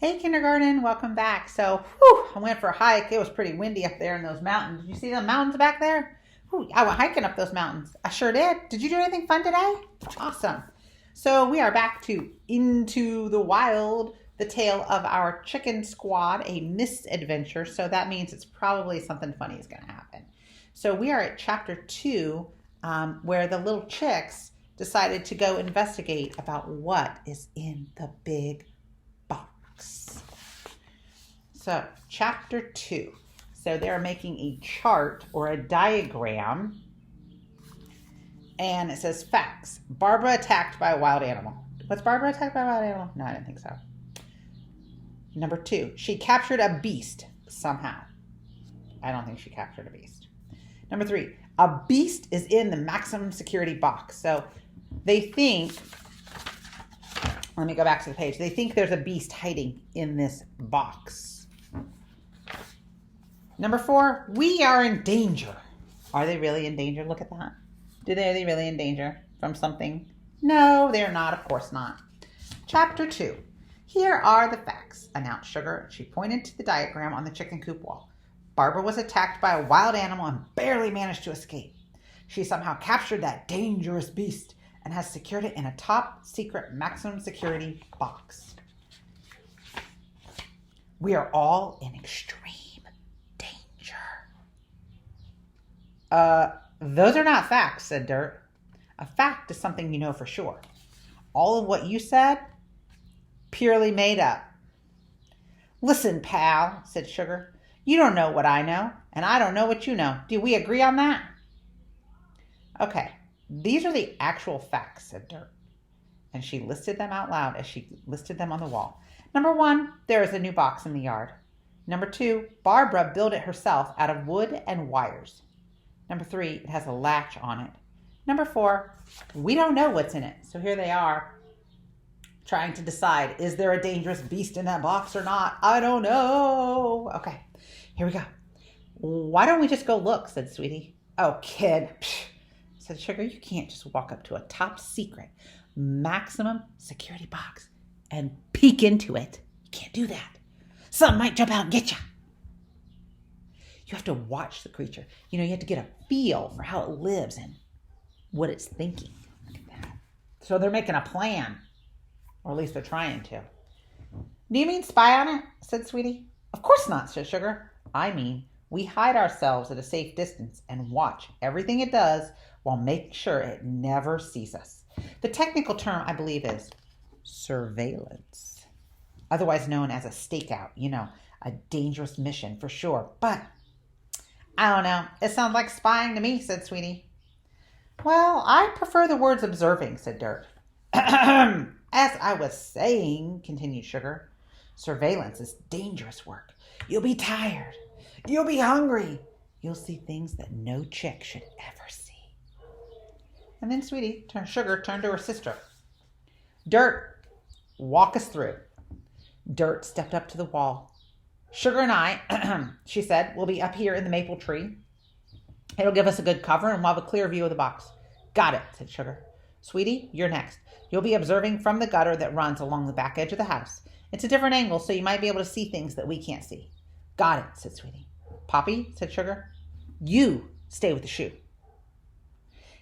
Hey, kindergarten, welcome back. I went for a hike. It was pretty windy up there in those mountains. Did you see the mountains back there? I went hiking up those mountains. I sure did. Did you do anything fun today? Awesome. So we are back to Into the Wild, the tale of our chicken squad, a misadventure. So that means it's probably something funny is going to happen. So we are at chapter 2, where the little chicks decided to go investigate about what is in the big box. So, chapter 2. So, they're making a chart or a diagram, and it says facts. Barbara attacked by a wild animal. Was Barbara attacked by a wild animal? No, I didn't think so. Number 2, she captured a beast somehow. I don't think she captured a beast. Number 3, a beast is in the maximum security box. So, they think, let me go back to the page. They think there's a beast hiding in this box. Number 4, we are in danger. Are they really in danger? Look at that. Are they really in danger from something? No, they're not. Of course not. Chapter 2. Here are the facts, announced Sugar. She pointed to the diagram on the chicken coop wall. Barbara was attacked by a wild animal and barely managed to escape. She somehow captured that dangerous beast and has secured it in a top secret maximum security box. We are all in extreme danger. Those are not facts, said Dirt. A fact is something you know for sure. All of what you said, purely made up. Listen, pal, said Sugar. You don't know what I know, and I don't know what you know. Do we agree on that? Okay. These are the actual facts, said Dirt. And she listed them out loud as she listed them on the wall. Number 1, there is a new box in the yard. Number 2, Barbara built it herself out of wood and wires. Number 3, it has a latch on it. Number 4, we don't know what's in it. So here they are trying to decide, is there a dangerous beast in that box or not? I don't know. Okay, here we go. Why don't we just go look, said Sweetie. Oh, kid. Psh, said Sugar, you can't just walk up to a top secret, maximum security box and peek into it. You can't do that. Something might jump out and get you. You have to watch the creature. You have to get a feel for how it lives and what it's thinking. Look at that. So they're making a plan, or at least they're trying to. Do you mean spy on it? Said Sweetie. Of course not, said Sugar. I mean, we hide ourselves at a safe distance and watch everything it does while making sure it never sees us. The technical term, I believe, is surveillance, otherwise known as a stakeout, a dangerous mission for sure. But I don't know. It sounds like spying to me, said Sweetie. Well, I prefer the words observing, said Dirt. As I was saying, continued Sugar, surveillance is dangerous work. You'll be tired. You'll be hungry. You'll see things that no chick should ever see. And then Sugar turned to her sister. Dirt, walk us through. Dirt stepped up to the wall. Sugar and I, she said, will be up here in the maple tree. It'll give us a good cover and we'll have a clear view of the box. Got it, said Sugar. Sweetie, you're next. You'll be observing from the gutter that runs along the back edge of the house. It's a different angle, so you might be able to see things that we can't see. Got it, said Sweetie. Poppy, said Sugar, you stay with the shoe.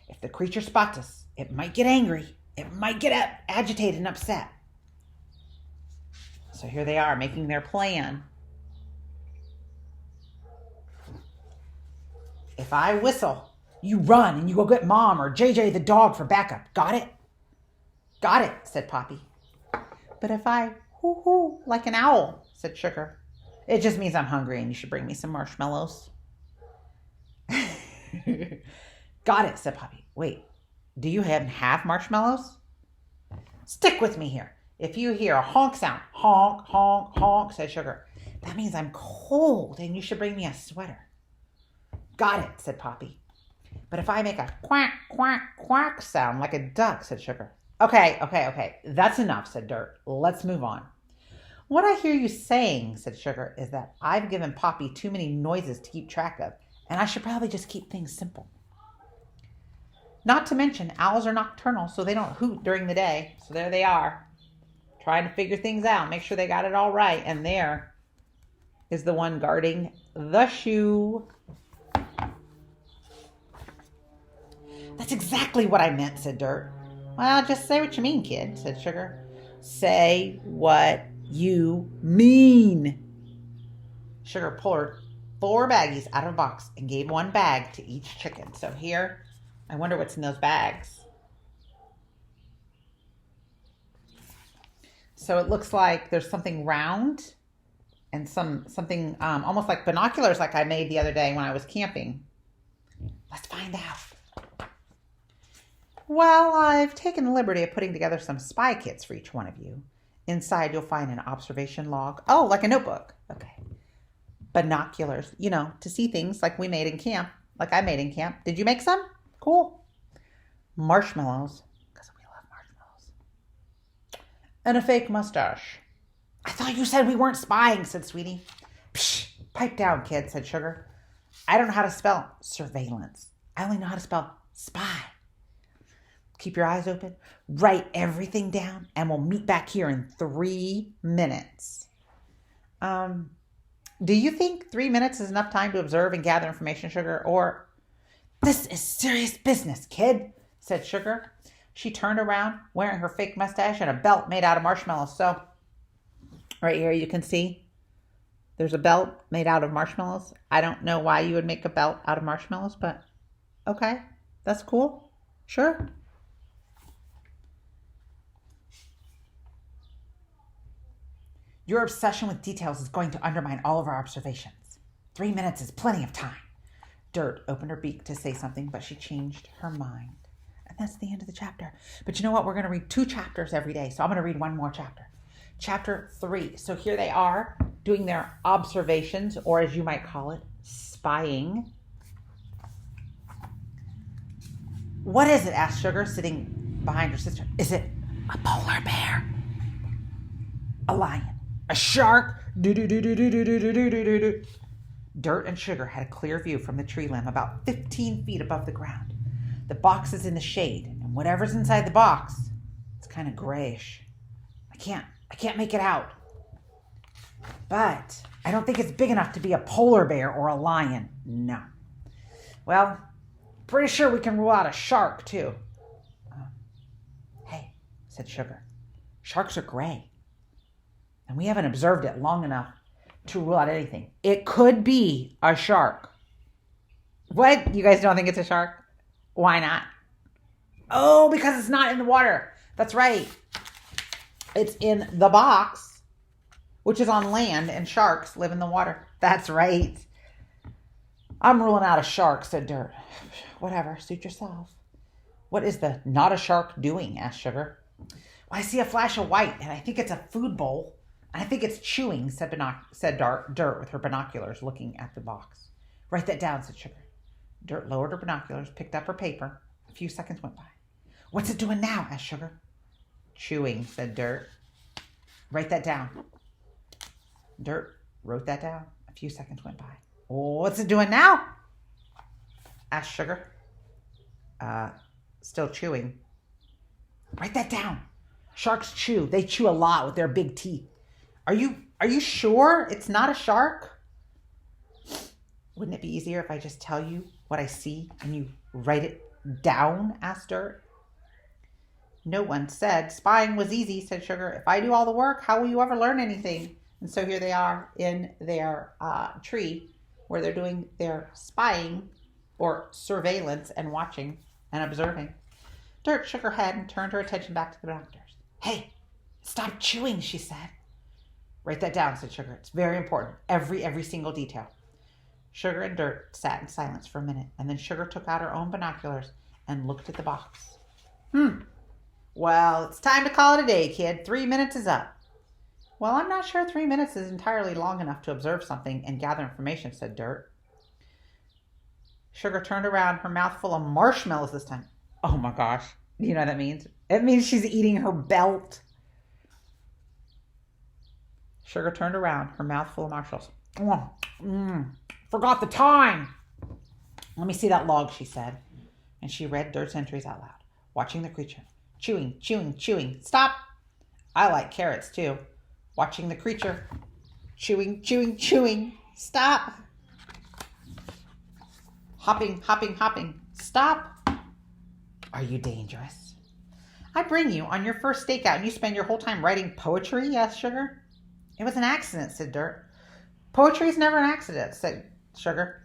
If the creature spots us, it might get angry. It might get agitated and upset. So here they are making their plan. If I whistle, you run and you go get Mom or JJ the dog for backup. Got it? Got it, said Poppy. But if I hoo-hoo like an owl, said Sugar, it just means I'm hungry and you should bring me some marshmallows. Got it, said Poppy. Wait, do you have marshmallows? Stick with me here. If you hear a honk sound, honk, honk, honk, said Sugar, that means I'm cold and you should bring me a sweater. Got it, said Poppy. But if I make a quack, quack, quack sound like a duck, said Sugar. Okay. That's enough, said Dirt. Let's move on. What I hear you saying, said Sugar, is that I've given Poppy too many noises to keep track of, and I should probably just keep things simple. Not to mention, owls are nocturnal, so they don't hoot during the day. So there they are. trying to figure things out, make sure they got it all right. And there is the one guarding the shoe. That's exactly what I meant, said Dirt. Well, just say what you mean, kid, said Sugar. Say what you mean. Sugar pulled 4 baggies out of a box and gave 1 bag to each chicken. So here, I wonder what's in those bags. So it looks like there's something round and something almost like binoculars like I made the other day when I was camping. Let's find out. Well, I've taken the liberty of putting together some spy kits for each one of you. Inside, you'll find an observation log. Oh, like a notebook. Okay. Binoculars, to see things like we made in camp, like I made in camp. Did you make some? Cool. Marshmallows, because we love marshmallows. And a fake mustache. I thought you said we weren't spying, said Sweetie. Psh, pipe down, kid, said Sugar. I don't know how to spell surveillance. I only know how to spell spy. Keep your eyes open, write everything down, and we'll meet back here in 3 minutes. Do you think 3 minutes is enough time to observe and gather information, Sugar? Or, this is serious business, kid, said Sugar. She turned around wearing her fake mustache and a belt made out of marshmallows. So, right here you can see there's a belt made out of marshmallows. I don't know why you would make a belt out of marshmallows, but okay, that's cool. Sure. Your obsession with details is going to undermine all of our observations. 3 minutes is plenty of time. Dirt opened her beak to say something, but she changed her mind. And that's the end of the chapter. But you know what? We're going to read 2 chapters every day. So I'm going to read 1 more chapter. Chapter 3. So here they are doing their observations, or as you might call it, spying. What is it? Asked Sugar, sitting behind her sister. Is it a polar bear? A lion? A shark? Do-do-do-do-do-do-do-do-do-do. Dirt and Sugar had a clear view from the tree limb about 15 feet above the ground. The box is in the shade, and whatever's inside the box, it's kind of grayish. I can't make it out. But I don't think it's big enough to be a polar bear or a lion. No. Well, pretty sure we can rule out a shark, too. Hey, said Sugar. Sharks are gray. And we haven't observed it long enough to rule out anything. It could be a shark. What? You guys don't think it's a shark? Why not? Oh, because it's not in the water. That's right. It's in the box, which is on land, and sharks live in the water. That's right. I'm ruling out a shark, said Dirt. Whatever, suit yourself. What is the not a shark doing? Asked Sugar. Well, I see a flash of white, and I think it's a food bowl. I think it's chewing, said Dirt with her binoculars, looking at the box. Write that down, said Sugar. Dirt lowered her binoculars, picked up her paper. A few seconds went by. What's it doing now? Asked Sugar. Chewing, said Dirt. Write that down. Dirt wrote that down. A few seconds went by. What's it doing now? Asked Sugar. Still chewing. Write that down. Sharks chew. They chew a lot with their big teeth. Are you sure it's not a shark? Wouldn't it be easier if I just tell you what I see and you write it down? Asked Dirt. No one said spying was easy, said Sugar. If I do all the work, how will you ever learn anything? And so here they are in their tree where they're doing their spying or surveillance and watching and observing. Dirt shook her head and turned her attention back to the binoculars. Hey, stop chewing, she said. Write that down, said Sugar. It's very important. Every single detail. Sugar and Dirt sat in silence for a minute, and then Sugar took out her own binoculars and looked at the box. Well, it's time to call it a day, kid. 3 minutes is up. Well, I'm not sure 3 minutes is entirely long enough to observe something and gather information, said Dirt. Sugar turned around, her mouth full of marshmallows this time. Oh my gosh. Do you know what that means? It means she's eating her belt. Sugar turned around, her mouth full of marshmallows. Forgot the time. Let me see that log, she said. And she read Dirt's entries out loud, watching the creature. Chewing, chewing, chewing. Stop. I like carrots too. Watching the creature. Chewing, chewing, chewing. Stop. Hopping, hopping, hopping. Stop. Are you dangerous? I bring you on your first stakeout and you spend your whole time writing poetry, asked Sugar. It was an accident, said Dirt. Poetry is never an accident, said Sugar.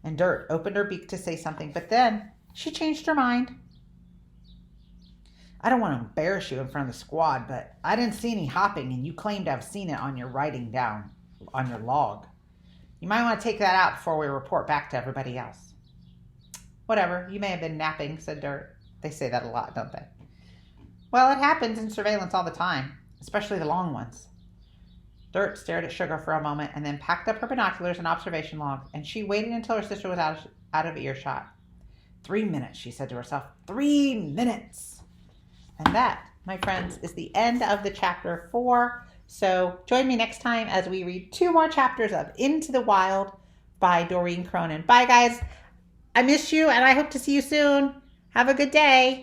And Dirt opened her beak to say something, but then she changed her mind. I don't want to embarrass you in front of the squad, but I didn't see any hopping, and you claim to have seen it on your writing down on your log. You might want to take that out before we report back to everybody else. Whatever, you may have been napping, said Dirt. They say that a lot, don't they? Well, it happens in surveillance all the time, especially the long ones. Dirt stared at Sugar for a moment and then packed up her binoculars and observation log, and she waited until her sister was out of earshot. 3 minutes, she said to herself. 3 minutes. And that, my friends, is the end of the chapter 4. So join me next time as we read 2 more chapters of Into the Wild by Doreen Cronin. Bye, guys. I miss you, and I hope to see you soon. Have a good day.